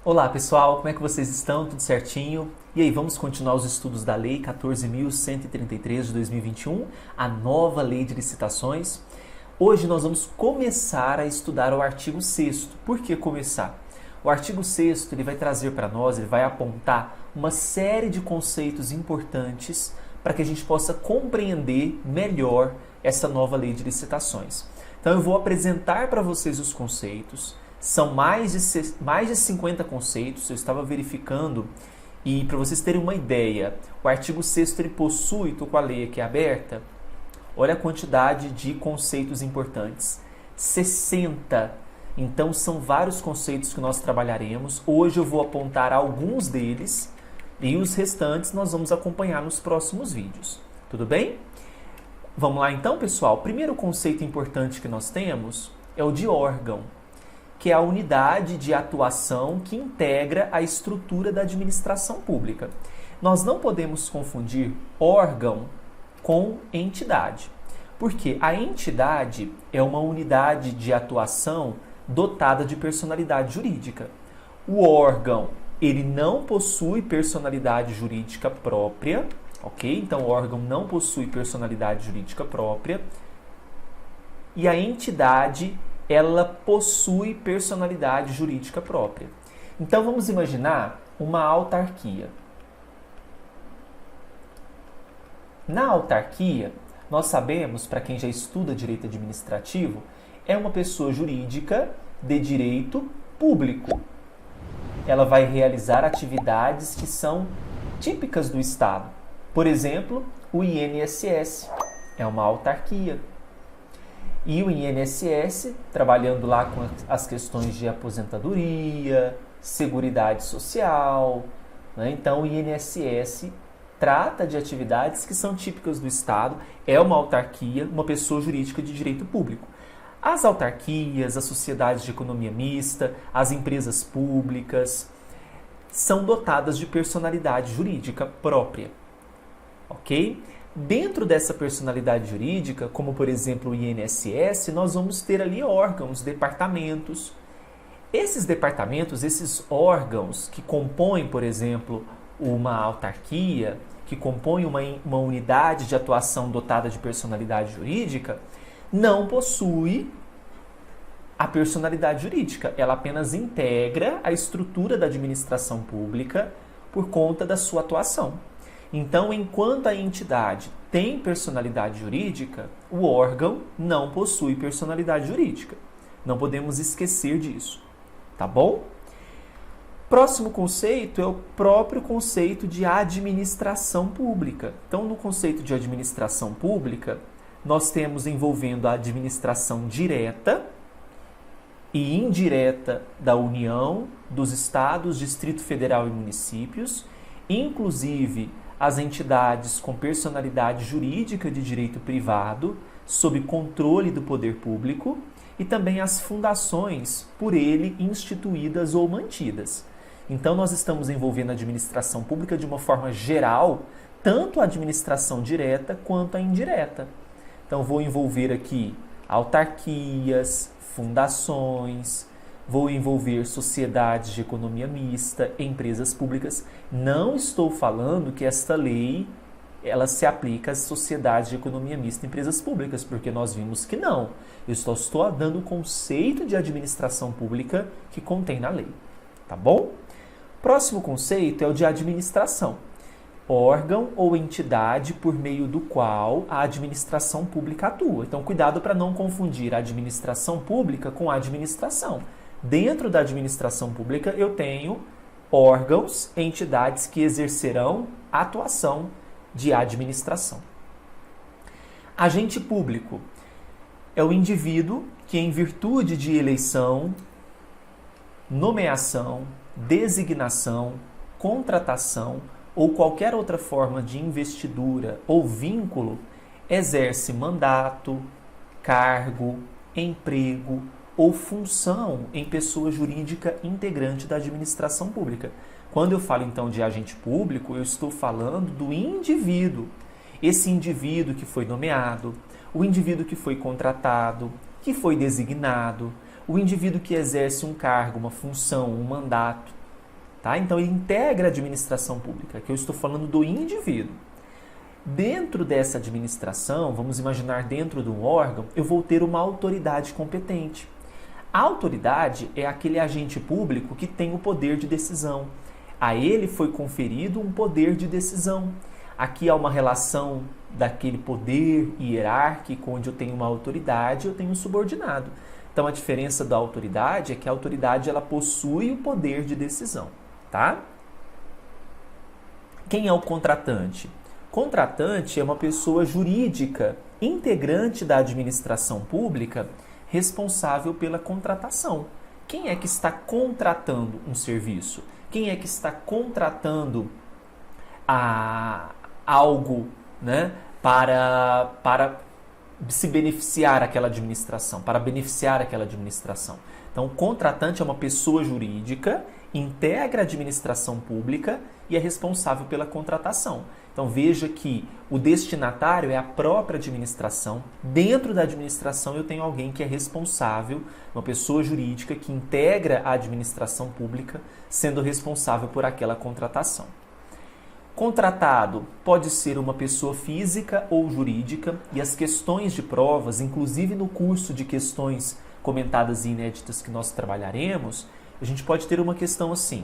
Olá pessoal, como é que vocês estão? Tudo certinho? E aí, vamos continuar os estudos da Lei 14.133 de 2021, a nova Lei de Licitações. Hoje nós vamos começar a estudar o artigo 6º. Por que começar? O artigo 6º ele vai trazer para nós, ele vai apontar uma série de conceitos importantes para que a gente possa compreender melhor essa nova Lei de Licitações. Então eu vou apresentar para vocês os conceitos. São mais de 50 conceitos, eu estava verificando, e para vocês terem uma ideia, o artigo 6º ele possui, estou com a lei aqui aberta, olha a quantidade de conceitos importantes, 60. Então são vários conceitos que nós trabalharemos. Hoje eu vou apontar alguns deles e os restantes nós vamos acompanhar nos próximos vídeos. Tudo bem? Vamos lá então, pessoal. O primeiro conceito importante que nós temos é o de órgão, que é a unidade de atuação que integra a estrutura da administração pública. Nós não podemos confundir órgão com entidade, porque a entidade é uma unidade de atuação dotada de personalidade jurídica. O órgão, ele não possui personalidade jurídica própria, ok? Então, o órgão não possui personalidade jurídica própria, e a entidade ela possui personalidade jurídica própria. Então vamos imaginar uma autarquia. Na autarquia, nós sabemos, para quem já estuda direito administrativo, é uma pessoa jurídica de direito público. Ela vai realizar atividades que são típicas do Estado. Por exemplo, o INSS é uma autarquia. E o INSS, trabalhando lá com as questões de aposentadoria, seguridade social, né? Então o INSS trata de atividades que são típicas do Estado, é uma autarquia, uma pessoa jurídica de direito público. As autarquias, as sociedades de economia mista, as empresas públicas, são dotadas de personalidade jurídica própria, ok? Dentro dessa personalidade jurídica, como por exemplo o INSS, nós vamos ter ali órgãos, departamentos. Esses departamentos, esses órgãos que compõem, por exemplo, uma autarquia, que compõem uma unidade de atuação dotada de personalidade jurídica, não possui a personalidade jurídica. Ela apenas integra a estrutura da administração pública por conta da sua atuação. Então, enquanto a entidade tem personalidade jurídica, o órgão não possui personalidade jurídica. Não podemos esquecer disso, tá bom? Próximo conceito é o próprio conceito de administração pública. Então, no conceito de administração pública, nós temos envolvendo a administração direta e indireta da União, dos estados, Distrito Federal e municípios, inclusive as entidades com personalidade jurídica de direito privado, sob controle do poder público, e também as fundações por ele instituídas ou mantidas. Então, nós estamos envolvendo a administração pública de uma forma geral, tanto a administração direta quanto a indireta. Então, vou envolver aqui autarquias, fundações, vou envolver sociedades de economia mista, empresas públicas. Não estou falando que esta lei ela se aplica às sociedades de economia mista e empresas públicas, porque nós vimos que não. Eu só estou dando o conceito de administração pública que contém na lei. Tá bom? Próximo conceito é o de administração. Órgão ou entidade por meio do qual a administração pública atua. Então, cuidado para não confundir a administração pública com a administração. Dentro da administração pública, eu tenho órgãos, entidades que exercerão atuação de administração. Agente público é o indivíduo que, em virtude de eleição, nomeação, designação, contratação ou qualquer outra forma de investidura ou vínculo, exerce mandato, cargo, emprego ou função em pessoa jurídica integrante da administração pública. Quando eu falo então de agente público, eu estou falando do indivíduo. Esse indivíduo que foi nomeado, o indivíduo que foi contratado, que foi designado, o indivíduo que exerce um cargo, uma função, um mandato, Tá? Então, ele integra a administração pública, que eu estou falando do indivíduo. Dentro dessa administração, vamos imaginar dentro de um órgão, eu vou ter uma autoridade competente. A autoridade é aquele agente público que tem o poder de decisão. A ele foi conferido um poder de decisão. Aqui há uma relação daquele poder hierárquico, onde eu tenho uma autoridade e eu tenho um subordinado. Então, a diferença da autoridade é que a autoridade ela possui o poder de decisão. Tá? Quem é o contratante? Contratante é uma pessoa jurídica, integrante da administração pública, responsável pela contratação. Quem é que está contratando um serviço? Quem é que está contratando algo, né, para se beneficiar aquela administração, para beneficiar aquela administração? Então, o contratante é uma pessoa jurídica, integra a administração pública e é responsável pela contratação. Então, veja que o destinatário é a própria administração. Dentro da administração, eu tenho alguém que é responsável, uma pessoa jurídica que integra a administração pública, sendo responsável por aquela contratação. Contratado pode ser uma pessoa física ou jurídica, e as questões de provas, inclusive no curso de questões comentadas e inéditas que nós trabalharemos, a gente pode ter uma questão assim,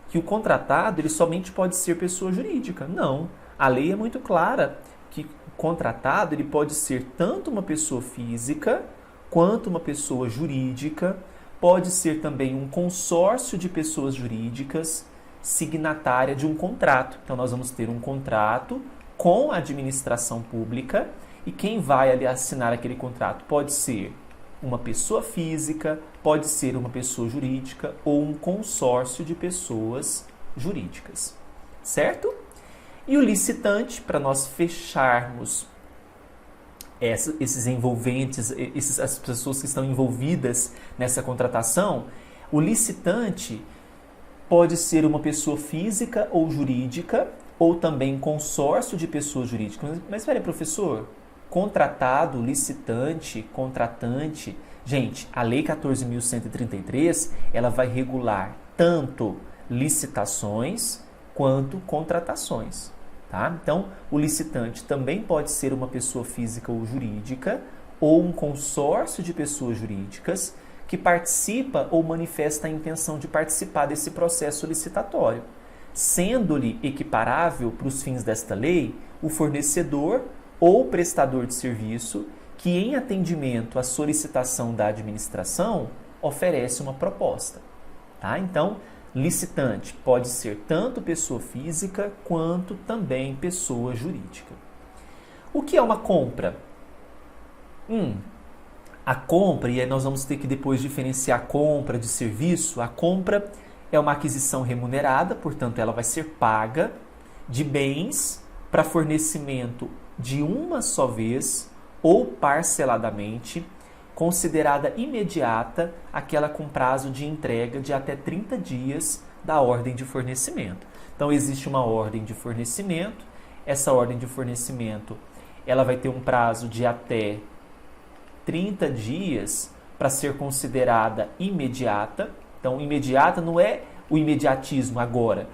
que o contratado ele somente pode ser pessoa jurídica. Não, a lei é muito clara que o contratado ele pode ser tanto uma pessoa física quanto uma pessoa jurídica, pode ser também um consórcio de pessoas jurídicas signatária de um contrato. Então, nós vamos ter um contrato com a administração pública e quem vai ali assinar aquele contrato pode ser uma pessoa física, pode ser uma pessoa jurídica ou um consórcio de pessoas jurídicas, certo? E o licitante, para nós fecharmos esses envolventes, as pessoas que estão envolvidas nessa contratação, o licitante pode ser uma pessoa física ou jurídica, ou também consórcio de pessoas jurídicas. Mas espera aí, professor, contratado, licitante, contratante. Gente, a Lei 14.133, ela vai regular tanto licitações quanto contratações. Tá? Então, o licitante também pode ser uma pessoa física ou jurídica, ou um consórcio de pessoas jurídicas, que participa ou manifesta a intenção de participar desse processo licitatório, sendo-lhe equiparável para os fins desta lei o fornecedor ou prestador de serviço que, em atendimento à solicitação da administração, oferece uma proposta. Tá? Então, licitante pode ser tanto pessoa física quanto também pessoa jurídica. O que é uma compra? A compra, e aí nós vamos ter que depois diferenciar a compra de serviço. A compra é uma aquisição remunerada, portanto ela vai ser paga de bens para fornecimento de uma só vez ou parceladamente, considerada imediata aquela com prazo de entrega de até 30 dias da ordem de fornecimento. Então existe uma ordem de fornecimento, essa ordem de fornecimento ela vai ter um prazo de até 30 dias para ser considerada imediata. Então, imediata não é o imediatismo agora.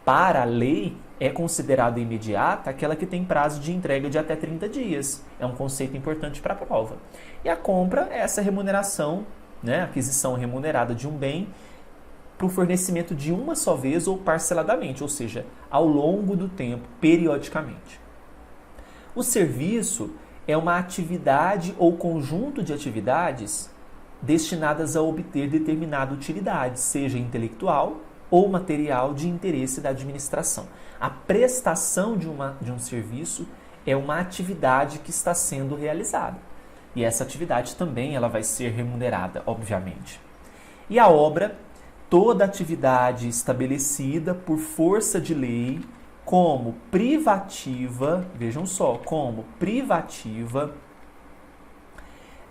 Para a lei, é considerada imediata aquela que tem prazo de entrega de até 30 dias. É um conceito importante para a prova. E a compra é essa remuneração, né, aquisição remunerada de um bem para o fornecimento de uma só vez ou parceladamente, ou seja, ao longo do tempo, periodicamente. O serviço é uma atividade ou conjunto de atividades destinadas a obter determinada utilidade, seja intelectual ou material de interesse da administração. A prestação de um serviço é uma atividade que está sendo realizada. E essa atividade também ela vai ser remunerada, obviamente. E a obra, toda atividade estabelecida por força de lei como privativa, vejam só, como privativa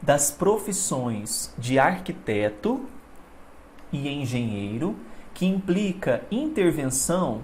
das profissões de arquiteto e engenheiro, que implica intervenção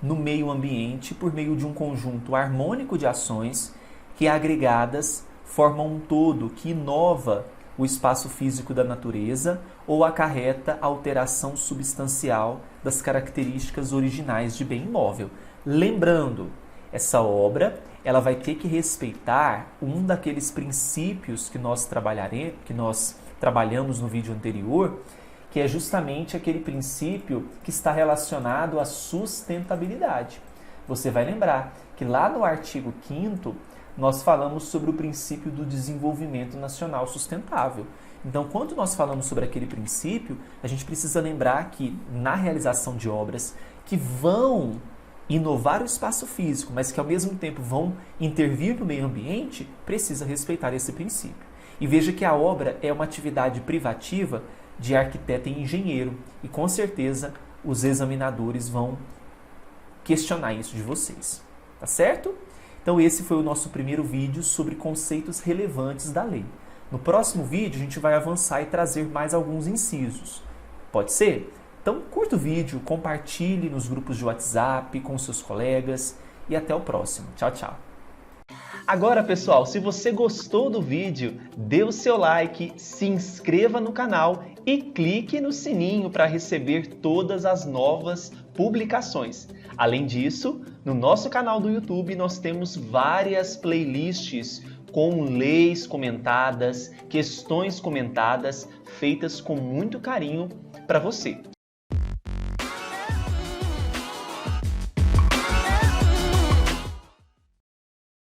no meio ambiente por meio de um conjunto harmônico de ações que, agregadas, formam um todo que inova o espaço físico da natureza ou acarreta alteração substancial das características originais de bem imóvel. Lembrando, essa obra ela vai ter que respeitar um daqueles princípios que nós trabalhamos no vídeo anterior, que é justamente aquele princípio que está relacionado à sustentabilidade. Você vai lembrar que lá no artigo 5º nós falamos sobre o princípio do desenvolvimento nacional sustentável. Então, quando nós falamos sobre aquele princípio, a gente precisa lembrar que na realização de obras que vão inovar o espaço físico, mas que ao mesmo tempo vão intervir no meio ambiente, precisa respeitar esse princípio. E veja que a obra é uma atividade privativa de arquiteto e engenheiro, e com certeza os examinadores vão questionar isso de vocês, tá certo? Então esse foi o nosso primeiro vídeo sobre conceitos relevantes da lei. No próximo vídeo a gente vai avançar e trazer mais alguns incisos. Pode ser? Então curta o vídeo, compartilhe nos grupos de WhatsApp com seus colegas e até o próximo. Tchau, tchau. Agora, pessoal, se você gostou do vídeo, dê o seu like, se inscreva no canal e clique no sininho para receber todas as novas publicações. Além disso, no nosso canal do YouTube nós temos várias playlists com leis comentadas, questões comentadas, feitas com muito carinho para você.